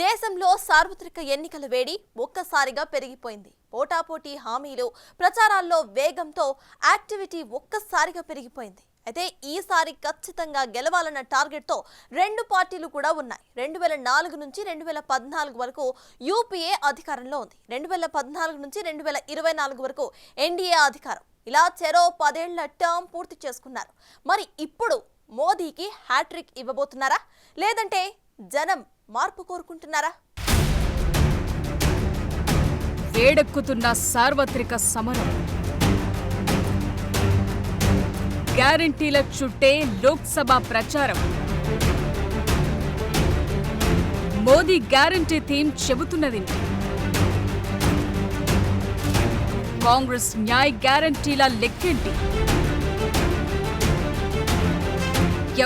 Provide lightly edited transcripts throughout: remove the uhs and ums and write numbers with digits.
దేశంలో సార్వత్రిక ఎన్నికల వేడి ఒక్కసారిగా పెరిగిపోయింది. పోటాపోటీ హామీలు ప్రచారాల్లో వేగంతో యాక్టివిటీ ఒక్కసారిగా పెరిగిపోయింది. అయితే ఈసారి ఖచ్చితంగా గెలవాలన్న టార్గెట్తో రెండు పార్టీలు కూడా ఉన్నాయి. 2004 నుంచి 2014 వరకు యూపీఏ అధికారంలో ఉంది. 2014 నుంచి 2024 వరకు ఎన్డీఏ అధికారం. ఇలా చెరో 10 ఏళ్ల టర్మ్ పూర్తి చేసుకున్నారు. మరి ఇప్పుడు మోదీకి హ్యాట్రిక్ ఇవ్వబోతున్నారా, లేదంటే జనం మార్పు కోరుకుంటున్నారా? వేడెక్కుతున్న సార్వత్రిక సమరం, గ్యారంటీల చుట్టే లోక్సభ ప్రచారం. మోదీ గ్యారంటీ థీమ్ చెబుతున్నది. కాంగ్రెస్ న్యాయ్ గ్యారంటీల లెక్కేంటి?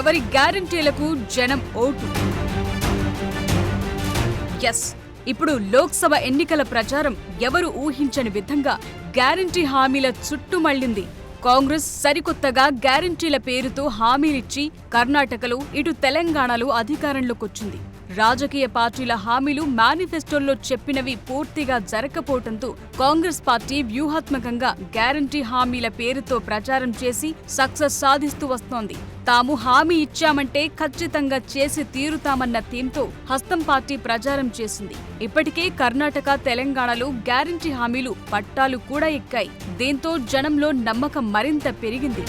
ఎవరి గ్యారంటీలకు జనం ఓటు? ఎస్, ఇప్పుడు లోక్సభ ఎన్నికల ప్రచారం ఎవరు ఊహించని విధంగా గ్యారంటీ హామీల చుట్టుమళ్లింది. కాంగ్రెస్ సరికొత్తగా గ్యారంటీల పేరుతో హామీలిచ్చి కర్ణాటకలో, ఇటు తెలంగాణలో అధికారంలోకొచ్చింది. రాజకీయ పార్టీల హామీలు మేనిఫెస్టోల్లో చెప్పినవి పూర్తిగా జరగకపోవడంతో కాంగ్రెస్ పార్టీ వ్యూహాత్మకంగా గ్యారంటీ హామీల పేరుతో ప్రచారం చేసి సక్సెస్ సాధిస్తూ వస్తోంది. తాము హామీ ఇచ్చామంటే ఖచ్చితంగా చేసి తీరుతామన్న థీమ్తో హస్తం పార్టీ ప్రచారం చేసింది. ఇప్పటికే కర్ణాటక, తెలంగాణలో గ్యారంటీ హామీలు పట్టాలు కూడా ఎక్కాయి. దీంతో జనంలో నమ్మకం మరింత పెరిగింది.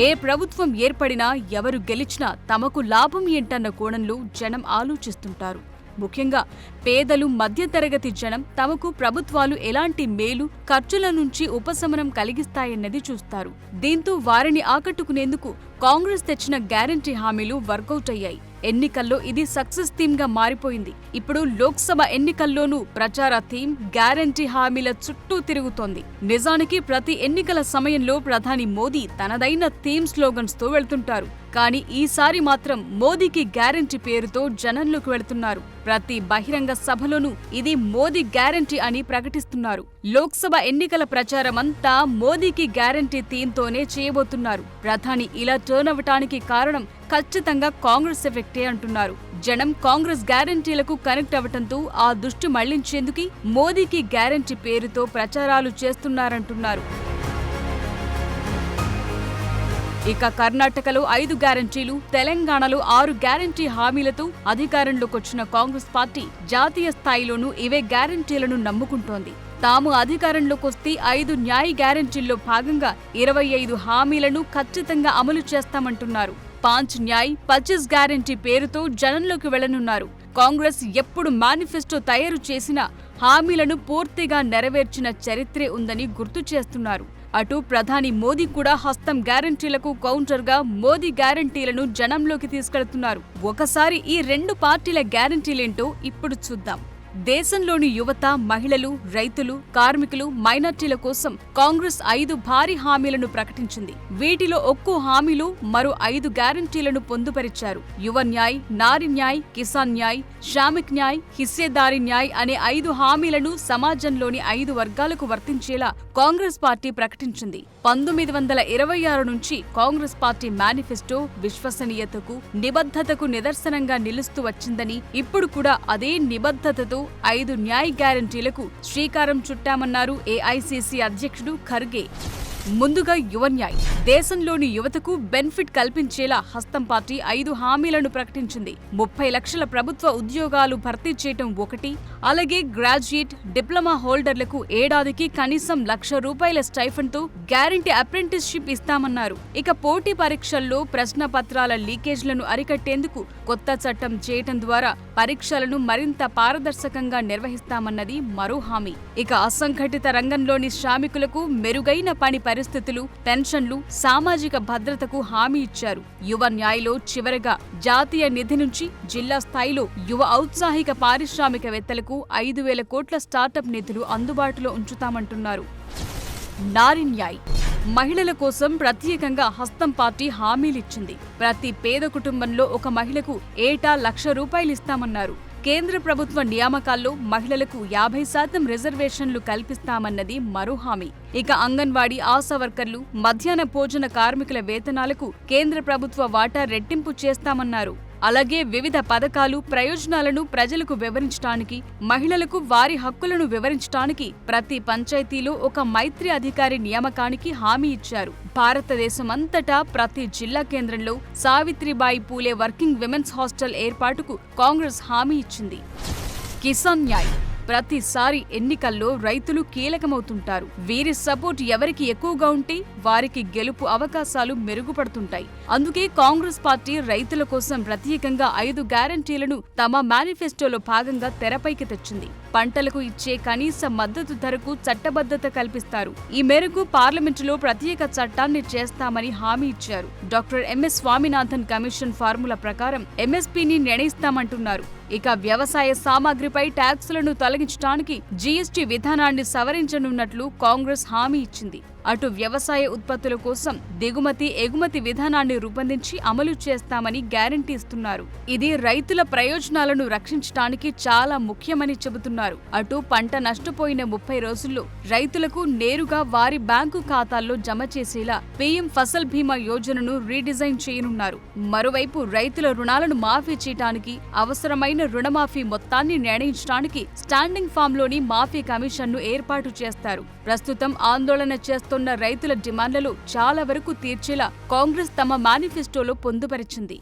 ఏ ప్రభుత్వం ఏర్పడినా, ఎవరు గెలిచినా తమకు లాభం ఏంటన్న కోణంలో జనం ఆలోచిస్తుంటారు. ముఖ్యంగా పేదలు, మధ్యతరగతి జనం తమకు ప్రభుత్వాలు ఎలాంటి మేలు, ఖర్చుల నుంచి ఉపశమనం కలిగిస్తాయన్నది చూస్తారు. దీంతో వారిని ఆకట్టుకునేందుకు కాంగ్రెస్ తెచ్చిన గ్యారంటీ హామీలు వర్కౌట్ అయ్యాయి. ఎన్నికల్లో ఇది సక్సెస్ థీమ్ గా మారిపోయింది. ఇప్పుడు లోక్సభ ఎన్నికల్లోనూ ప్రచార థీమ్ గ్యారంటీ హామీల చుట్టూ తిరుగుతోంది. నిజానికి ప్రతి ఎన్నికల సమయంలో ప్రధాని మోదీ తనదైన థీమ్ స్లోగన్స్ తో వెళ్తుంటారు. కానీ ఈసారి మాత్రం మోదీకి గ్యారంటీ పేరుతో జనంలోకి వెళుతున్నారు. ప్రతి బహిరంగ సభలోనూ ఇది మోదీ గ్యారంటీ అని ప్రకటిస్తున్నారు. లోక్సభ ఎన్నికల ప్రచారమంతా మోదీకి గ్యారంటీ థీమ్తోనే చేయబోతున్నారు. ప్రధాని ఇలా టర్న్ అవ్వటానికి కారణం ఖచ్చితంగా కాంగ్రెస్ ఎఫెక్టే అంటున్నారు. జనం కాంగ్రెస్ గ్యారంటీలకు కనెక్ట్ అవ్వటంతో ఆ దృష్టి మళ్లించేందుకు మోదీకి గ్యారంటీ పేరుతో ప్రచారాలు చేస్తున్నారంటున్నారు. ఇక కర్ణాటకలో 5 గ్యారంటీలు, తెలంగాణలో 6 గ్యారంటీ హామీలతో అధికారంలోకొచ్చిన కాంగ్రెస్ పార్టీ జాతీయ స్థాయిలోనూ ఇవే గ్యారంటీలను నమ్ముకుంటోంది. తాము అధికారంలోకొస్తే 5 న్యాయ గ్యారంటీల్లో భాగంగా 25 హామీలను ఖచ్చితంగా అమలు చేస్తామంటున్నారు. 5 న్యాయ్ 25 గ్యారంటీ పేరుతో జనంలోకి వెళ్లనున్నారు. కాంగ్రెస్ ఎప్పుడు మేనిఫెస్టో తయారు చేసినా హామీలను పూర్తిగా నెరవేర్చిన చరిత్రే ఉందని గుర్తు చేస్తున్నారు. అటు ప్రధాని మోదీ కూడా హస్తం గ్యారంటీలకు కౌంటర్గా మోదీ గ్యారంటీలను జనంలోకి తీసుకెళ్తున్నారు. ఒకసారి ఈ రెండు పార్టీల గ్యారంటీలేంటో ఇప్పుడు చూద్దాం. దేశంలోని యువత, మహిళలు, రైతులు, కార్మికులు, మైనార్టీల కోసం కాంగ్రెస్ 5 భారీ హామీలను ప్రకటించింది. వీటిలో ఒక్కో హామీలో మరో 5 గ్యారంటీలను పొందుపరిచారు. యువ న్యాయ్, నారి న్యాయ్, కిసాన్ న్యాయ్, శ్రామిక్ న్యాయ్, హిస్సేదారీ న్యాయ్ అనే 5 హామీలను సమాజంలోని 5 వర్గాలకు వర్తించేలా కాంగ్రెస్ పార్టీ ప్రకటించింది. 1926 నుంచి కాంగ్రెస్ పార్టీ మేనిఫెస్టో విశ్వసనీయతకు, నిబద్ధతకు నిదర్శనంగా నిలుస్తూ వచ్చిందని, ఇప్పుడు కూడా అదే నిబద్ధతతో 5 న్యాయ గ్యారంటీలకు శ్రీకారం చుట్టామన్నారు ఏఐసీసీ అధ్యక్షుడు ఖర్గే. ముందుగా యువ న్యాయ్. దేశంలోని యువతకు బెనిఫిట్ కల్పించేలా హస్తం పార్టీ 5 హామీలను ప్రకటించింది. 30 లక్షల ప్రభుత్వ ఉద్యోగాలు భర్తీ చేయటం ఒకటి, అలాగే గ్రాడ్యుయేట్, డిప్లొమా హోల్డర్లకు ఏడాదికి కనీసం ₹1,00,000 స్టైఫండ్తో గ్యారంటీ అప్రెంటిస్షిప్ ఇస్తామన్నారు. ఇక పోటీ పరీక్షల్లో ప్రశ్న పత్రాల లీకేజ్లను అరికట్టేందుకు కొత్త చట్టం చేయటం ద్వారా పరీక్షలను మరింత పారదర్శకంగా నిర్వహిస్తామన్నది మరో హామీ. ఇక అసంఘటిత రంగంలోని శ్రామికులకు మెరుగైన పని పరిస్థితులు, పెన్షన్లు, సామాజిక భద్రతకు హామీ ఇచ్చారు. యువ న్యాయ్లో చివరగా జాతీయ నిధి నుంచి జిల్లా స్థాయిలో యువ ఔత్సాహిక పారిశ్రామికవేత్తలకు 5,000 కోట్ల స్టార్టప్ నిధులు అందుబాటులో ఉంచుతామంటున్నారు. నారి న్యాయ్. మహిళల కోసం ప్రత్యేకంగా హస్తం పార్టీ హామీలిచ్చింది. ప్రతి పేద కుటుంబంలో ఒక మహిళకు ఏటా ₹1,00,000 ఇస్తామన్నారు. కేంద్ర ప్రభుత్వ నియామకాల్లో మహిళలకు 50% రిజర్వేషన్లు కల్పిస్తామన్నది మరో హామీ. ఇక అంగన్వాడీ, ఆశా వర్కర్లు, మధ్యాహ్న భోజన కార్మికుల వేతనాలకు కేంద్ర ప్రభుత్వ వాటా రెట్టింపు చేస్తామన్నారు. అలాగే వివిధ పథకాలు ప్రయోజనాలను ప్రజలకు వివరించడానికి, మహిళలకు వారి హక్కులను వివరించడానికి ప్రతి పంచాయతీలో ఒక మైత్రి అధికారి నియామకానికి హామీ ఇచ్చారు. భారతదేశమంతటా ప్రతి జిల్లా కేంద్రంలో Savitribai Phule working women's hostel ఏర్పాటుకు కాంగ్రెస్ హామీ ఇచ్చింది. కిసాన్ న్యాయ్. ప్రతిసారి ఎన్నికల్లో రైతులు కీలకమవుతుంటారు. వీరి సపోర్ట్ ఎవరికి ఎక్కువగా ఉంటే వారికి గెలుపు అవకాశాలు మెరుగుపడుతుంటాయి. అందుకే కాంగ్రెస్ పార్టీ రైతుల కోసం ప్రత్యేకంగా 5 గ్యారంటీలను తమ మేనిఫెస్టోలో భాగంగా తెరపైకి తెచ్చింది. పంటలకు ఇచ్చే కనీస మద్దతు ధరకు చట్టబద్ధత కల్పిస్తారు. ఈ మేరకు పార్లమెంటులో ప్రత్యేక చట్టాన్ని చేస్తామని హామీ ఇచ్చారు. Doctor MS Swaminathan commission formula ప్రకారం ఎంఎస్పీని నిర్ణయిస్తామంటున్నారు. ఇక వ్యవసాయ సామాగ్రిపై ట్యాక్సులను తొలగించడానికి జీఎస్టీ విధానాన్ని సవరించనున్నట్లు కాంగ్రెస్ హామీ ఇచ్చింది. అటు వ్యవసాయ ఉత్పత్తుల కోసం దిగుమతి, ఎగుమతి విధానాన్ని రూపొందించి అమలు చేస్తామని గ్యారంటీ ఇస్తున్నారు. ఇది రైతుల ప్రయోజనాలను రక్షించడానికి చాలా ముఖ్యమని చెబుతున్నారు. అటు పంట నష్టపోయిన 30 రోజుల్లో రైతులకు నేరుగా వారి బ్యాంకు ఖాతాల్లో జమ చేసేలా పీఎం ఫసల్ బీమా యోజనను రీడిజైన్ చేయనున్నారు. మరోవైపు రైతుల రుణాలను మాఫీ చేయడానికి అవసరమైన రుణమాఫీ మొత్తాన్ని నిర్ణయించడానికి స్టాండింగ్ ఫామ్లోని మాఫీ కమిషన్ను ఏర్పాటు చేస్తారు. ప్రస్తుతం ఆందోళన చేస్తున్న రైతుల డిమాండ్లలో చాలా వరకు తీర్చేలా కాంగ్రెస్ తమ మేనిఫెస్టోలో పొందుపరిచింది.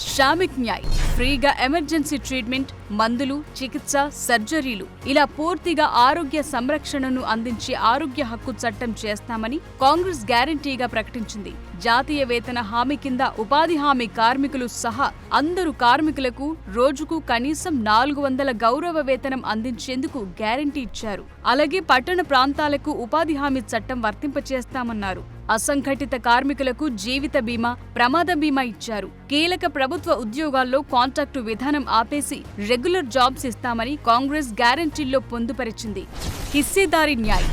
శ్రామిక్ న్యాయ్. ఫ్రీగా ఎమర్జెన్సీ ట్రీట్మెంట్, మందులు, చికిత్స, సర్జరీలు ఇలా పూర్తిగా ఆరోగ్య సంరక్షణను అందించే ఆరోగ్య హక్కు చట్టం చేస్తామని కాంగ్రెస్ గ్యారంటీగా ప్రకటించింది. జాతీయ వేతన హామీ కింద ఉపాధి హామీ కార్మికులు సహా అందరు కార్మికులకు రోజుకు కనీసం 400 గౌరవ వేతనం అందించేందుకు గ్యారంటీ ఇచ్చారు. అలాగే పట్టణ ప్రాంతాలకు ఉపాధి హామీ చట్టం వర్తింపచేస్తామన్నారు. అసంఘటిత కార్మికులకు జీవిత బీమా, ప్రమాద బీమా ఇచ్చారు. కీలక ప్రభుత్వ ఉద్యోగాల్లో కాంట్రాక్టు విధానం ఆపేసి రెగ్యులర్ జాబ్స్ ఇస్తామని కాంగ్రెస్ గ్యారంటీల్లో పొందుపరిచింది. హిస్సేదారీ న్యాయ్.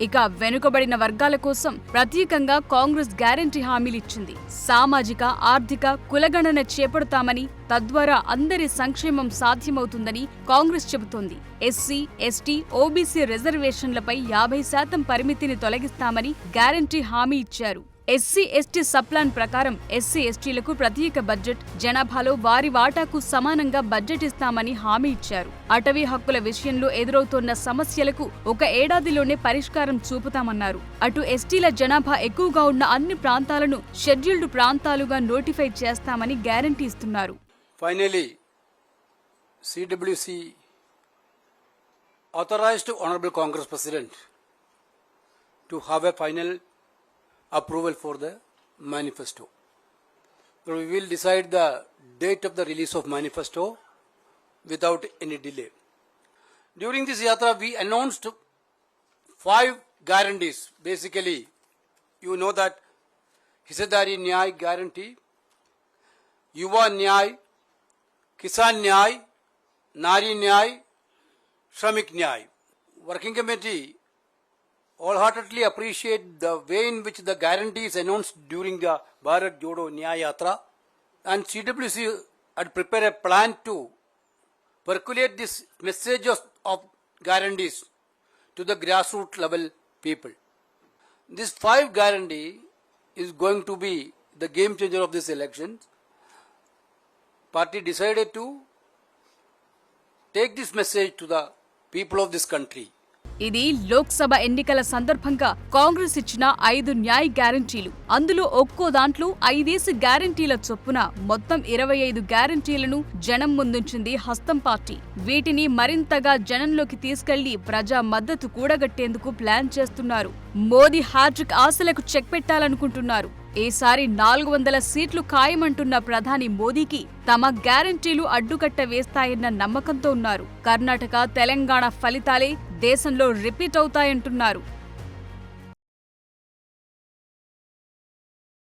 ఇక వెనుకబడిన వర్గాల కోసం ప్రత్యేకంగా కాంగ్రెస్ గ్యారంటీ హామీలిచ్చింది. సామాజిక, ఆర్థిక కులగణన చేపడతామని, తద్వారా అందరి సంక్షేమం సాధ్యమవుతుందని కాంగ్రెస్ చెబుతోంది. ఎస్సీ, ఎస్టీ, ఓబీసీ రిజర్వేషన్లపై 50% పరిమితిని తొలగిస్తామని గ్యారంటీ హామీ ఇచ్చారు. ఎస్సీ, ఎస్టీ సబ్ప్లాన్ ప్రకారం ఎస్సీ, ఎస్టీలకు ప్రత్యేక బడ్జెట్, జనాభాలో వారి వాటాకు సమానంగా బడ్జెట్ ఇస్తామని హామీ ఇచ్చారు. అటవీ హక్కుల విషయంలో ఎదురవుతోన్న సమస్యలకు 1 ఏడాదిలోనే పరిష్కారం చూపుతామన్నారు. అటు ఎస్టీల జనాభా ఎక్కువగా ఉన్న అన్ని ప్రాంతాలను షెడ్యూల్డ్ ప్రాంతాలుగా నోటిఫై చేస్తామని గ్యారంటీ ఇస్తున్నారు. Finally, CWC authorized Honorable Congress President to have a final approval for the manifesto. So we will decide the date of the release of manifesto without any delay. During this yatra, we announced 5 guarantees. Basically, you know that Hissadari Nyay guarantee, Yuva Nyay, Kisan Nyay, Nari Nyay, Shramik Nyay. Working Committee wholeheartedly appreciate the way in which the guarantees announced during the Bharat Jodo Nyay Yatra, and CWC had prepared a plan to percolate this message of guarantees to the grassroots level people. This 5 guarantee is going to be the game changer of this election. Party decided to take this message to the people of this country. ఇది లోక్సభ ఎన్నికల సందర్భంగా కాంగ్రెస్ ఇచ్చిన 5 న్యాయ్ గ్యారంటీలు. అందులో ఒక్కో దాంట్లో 5 గ్యారంటీల చొప్పున మొత్తం 25 గ్యారంటీలను జనం ముందుంచింది హస్తం పార్టీ. వీటిని మరింతగా జనంలోకి తీసుకెళ్లి ప్రజా మద్దతు కూడగట్టేందుకు ప్లాన్ చేస్తున్నారు. మోదీ హ్యాట్రిక్ ఆశలకు చెక్ పెట్టాలనుకుంటున్నారు. ఈసారి 400 సీట్లు ఖాయమంటున్న ప్రధాని మోదీకి తమ గ్యారంటీలు అడ్డుకట్ట వేస్తాయన్న నమ్మకంతో ఉన్నారు. కర్ణాటక, తెలంగాణ ఫలితాలే దేశంలో రిపీట్ అవుతాయంటున్నారు.